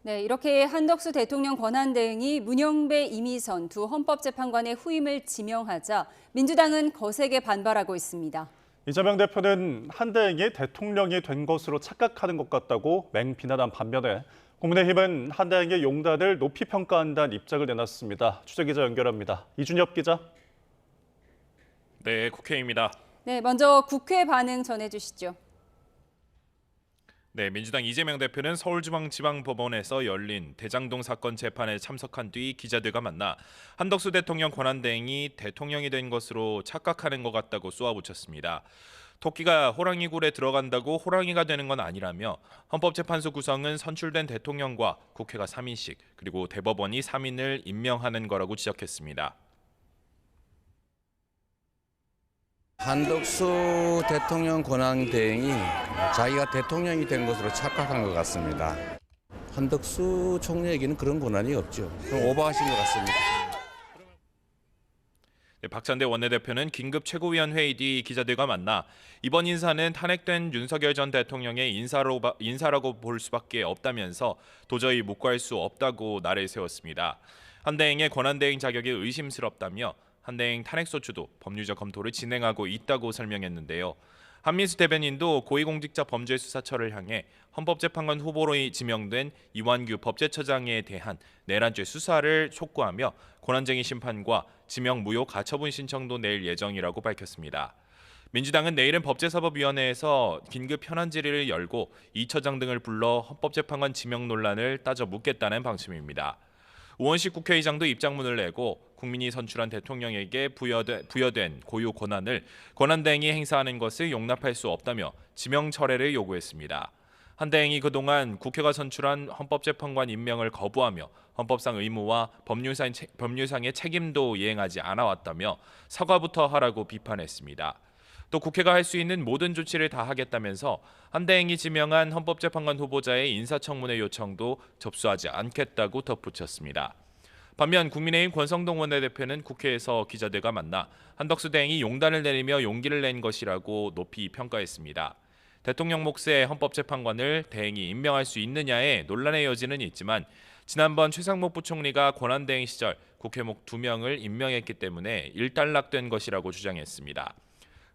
네, 이렇게 한덕수 대통령 권한대행이 문영배, 이미선 두 헌법재판관의 후임을 지명하자 민주당은 거세게 반발하고 있습니다. 이재명 대표는 한대행이 대통령이 된 것으로 착각하는 것 같다고 맹비난한 반면에 국민의힘은 한대행의 용단을 높이 평가한다는 입장을 내놨습니다. 취재기자 연결합니다. 이준엽 기자. 네, 국회입니다. 네, 먼저 국회 반응 전해주시죠. 네, 민주당 이재명 대표는 서울중앙지방법원에서 열린 대장동 사건 재판에 참석한 뒤 기자들과 만나 한덕수 대통령 권한대행이 대통령이 된 것으로 착각하는 것 같다고 쏘아붙였습니다. 토끼가 호랑이 굴에 들어간다고 호랑이가 되는 건 아니라며 헌법재판소 구성은 선출된 대통령과 국회가 3인씩 그리고 대법원이 3인을 임명하는 거라고 지적했습니다. 한덕수 대통령 권한대행이 자기가 대통령이 된 것으로 착각한 것 같습니다. 한덕수 총리에게는 그런 권한이 없죠. 좀 오버하신 것 같습니다. 네, 박찬대 원내대표는 긴급 최고위원회의 뒤 기자들과 만나 이번 인사는 탄핵된 윤석열 전 대통령의 인사라고 볼 수밖에 없다면서 도저히 묵과할 수 없다고 날을 세웠습니다. 한대행의 권한대행 자격이 의심스럽다며 한대행 탄핵소추도 법률적 검토를 진행하고 있다고 설명했는데요. 한민수 대변인도 고위공직자범죄수사처를 향해 헌법재판관 후보로 지명된 이완규 법제처장에 대한 내란죄 수사를 촉구하며 권한쟁의 심판과 지명 무효 가처분 신청도 낼 예정이라고 밝혔습니다. 민주당은 내일은 법제사법위원회에서 긴급 현안 질의를 열고 이 처장 등을 불러 헌법재판관 지명 논란을 따져 묻겠다는 방침입니다. 우원식 국회의장도 입장문을 내고 국민이 선출한 대통령에게 부여된 고유 권한을 권한대행이 행사하는 것을 용납할 수 없다며 지명 철회를 요구했습니다. 한대행이 그동안 국회가 선출한 헌법재판관 임명을 거부하며 헌법상 의무와 법률상의 책임도 이행하지 않아왔다며 사과부터 하라고 비판했습니다. 또 국회가 할 수 있는 모든 조치를 다 하겠다면서 한대행이 지명한 헌법재판관 후보자의 인사청문회 요청도 접수하지 않겠다고 덧붙였습니다. 반면 국민의힘 권성동 원내대표는 국회에서 기자들과 만나 한덕수 대행이 용단을 내리며 용기를 낸 것이라고 높이 평가했습니다. 대통령 몫의 헌법재판관을 대행이 임명할 수 있느냐에 논란의 여지는 있지만 지난번 최상목 부총리가 권한대행 시절 국회목 2명을 임명했기 때문에 일단락된 것이라고 주장했습니다.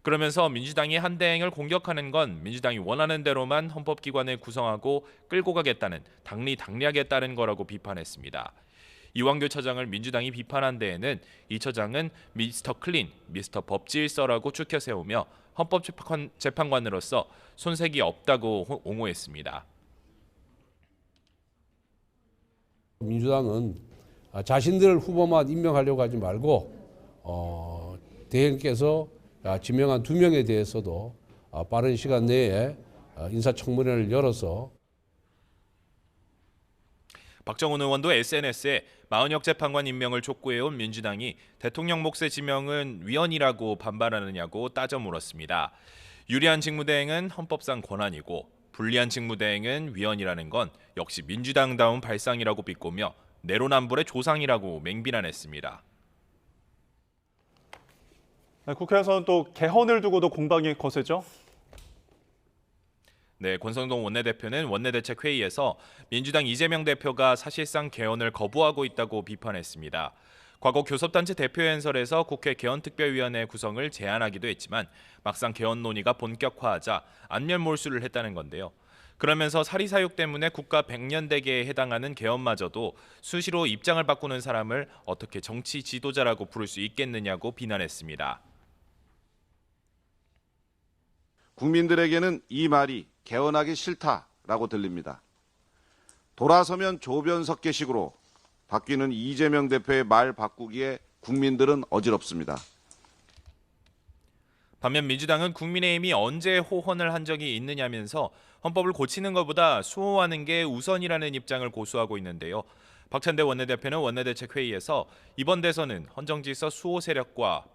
그러면서 민주당이 한대행을 공격하는 건 민주당이 원하는 대로만 헌법기관을 구성하고 끌고 가겠다는 당리당략에 따른 거라고 비판했습니다. 이완규 처장을 민주당이 비판한 데에는 이 처장은 미스터 클린, 미스터 법질서라고 추켜 세우며 헌법재판관으로서 손색이 없다고 옹호했습니다. 민주당은 자신들 후보만 임명하려고 하지 말고 대행께서 지명한 2명에 대해서도 빠른 시간 내에 인사청문회를 열어서 박정훈 의원도 SNS에 마은혁 재판관 임명을 촉구해온 민주당이 대통령 몫의 지명은 위헌이라고 반발하느냐고 따져 물었습니다. 유리한 직무대행은 헌법상 권한이고 불리한 직무대행은 위헌이라는 건 역시 민주당다운 발상이라고 비꼬며 내로남불의 조상이라고 맹비난했습니다. 국회에서는 또 개헌을 두고도 공방이 거세죠? 네, 권성동 원내대표는 원내대책회의에서 민주당 이재명 대표가 사실상 개헌을 거부하고 있다고 비판했습니다. 과거 교섭단체 대표연설에서 국회 개헌특별위원회 구성을 제안하기도 했지만 막상 개헌 논의가 본격화하자 안면몰수를 했다는 건데요. 그러면서 사리사욕 때문에 국가 100년대계에 해당하는 개헌마저도 수시로 입장을 바꾸는 사람을 어떻게 정치 지도자라고 부를 수 있겠느냐고 비난했습니다. 국민들에게는 이 말이 개헌하기 싫다라고 들립니다. 돌아서면 조변석계식으로 바뀌는 이재명 대표의 말 바꾸기에 국민들은 어지럽습니다. 반면 민주당은 국민의힘이 언제 호헌을 한 적이 있느냐면서 헌법을 고치는 것보다 수호하는 게 우선이라는 입장을 고수하고 있는데요. 박찬대 원내대표는 원내대책회의에서 이번 대선은 헌정질서 수호 세력과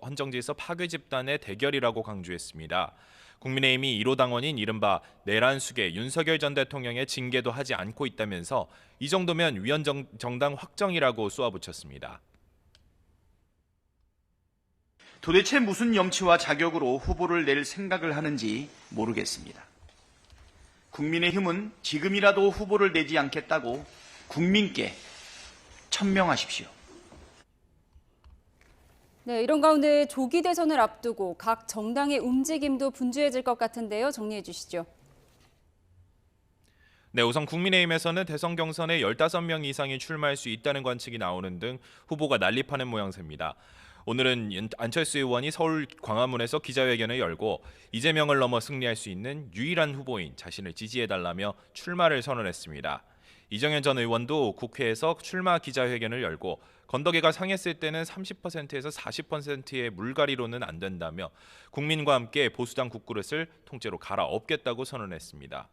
헌정질서 파괴 집단의 대결이라고 강조했습니다. 국민의힘이 1호 당원인 이른바 내란숙의 윤석열 전 대통령의 징계도 하지 않고 있다면서 이 정도면 위헌정당 확정이라고 쏘아붙였습니다. 도대체 무슨 염치와 자격으로 후보를 낼 생각을 하는지 모르겠습니다. 국민의힘은 지금이라도 후보를 내지 않겠다고 국민께 천명하십시오. 네, 이런 가운데 조기 대선을 앞두고 각 정당의 움직임도 분주해질 것 같은데요. 정리해 주시죠. 네, 우선 국민의힘에서는 대선 경선에 15명 이상이 출마할 수 있다는 관측이 나오는 등 후보가 난립하는 모양새입니다. 오늘은 안철수 의원이 서울 광화문에서 기자회견을 열고 이재명을 넘어 승리할 수 있는 유일한 후보인 자신을 지지해달라며 출마를 선언했습니다. 이정현 전 의원도 국회에서 출마 기자회견을 열고 건더기가 상했을 때는 30%에서 40%의 물갈이로는 안 된다며 국민과 함께 보수당 국그릇을 통째로 갈아엎겠다고 선언했습니다.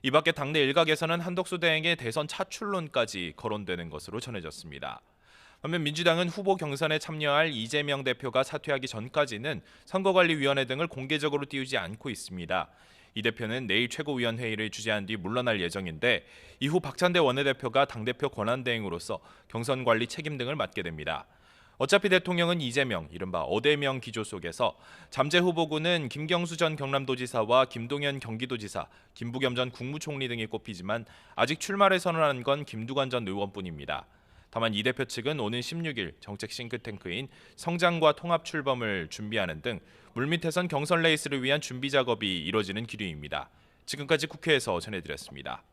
이 밖에 당내 일각에서는 한덕수 대행의 대선 차출론까지 거론되는 것으로 전해졌습니다. 반면 민주당은 후보 경선에 참여할 이재명 대표가 사퇴하기 전까지는 선거관리위원회 등을 공개적으로 띄우지 않고 있습니다. 이 대표는 내일 최고위원회의를 주재한 뒤 물러날 예정인데 이후 박찬대 원내대표가 당대표 권한대행으로서 경선관리 책임 등을 맡게 됩니다. 어차피 대통령은 이재명, 이른바 어대명 기조 속에서 잠재 후보군은 김경수 전 경남도지사와 김동연 경기도지사, 김부겸 전 국무총리 등이 꼽히지만 아직 출마를 선언한 건 김두관 전 의원뿐입니다. 다만 이 대표 측은 오는 16일 정책 싱크탱크인 성장과 통합 출범을 준비하는 등 물밑에선 경선 레이스를 위한 준비 작업이 이뤄지는 기류입니다. 지금까지 국회에서 전해드렸습니다.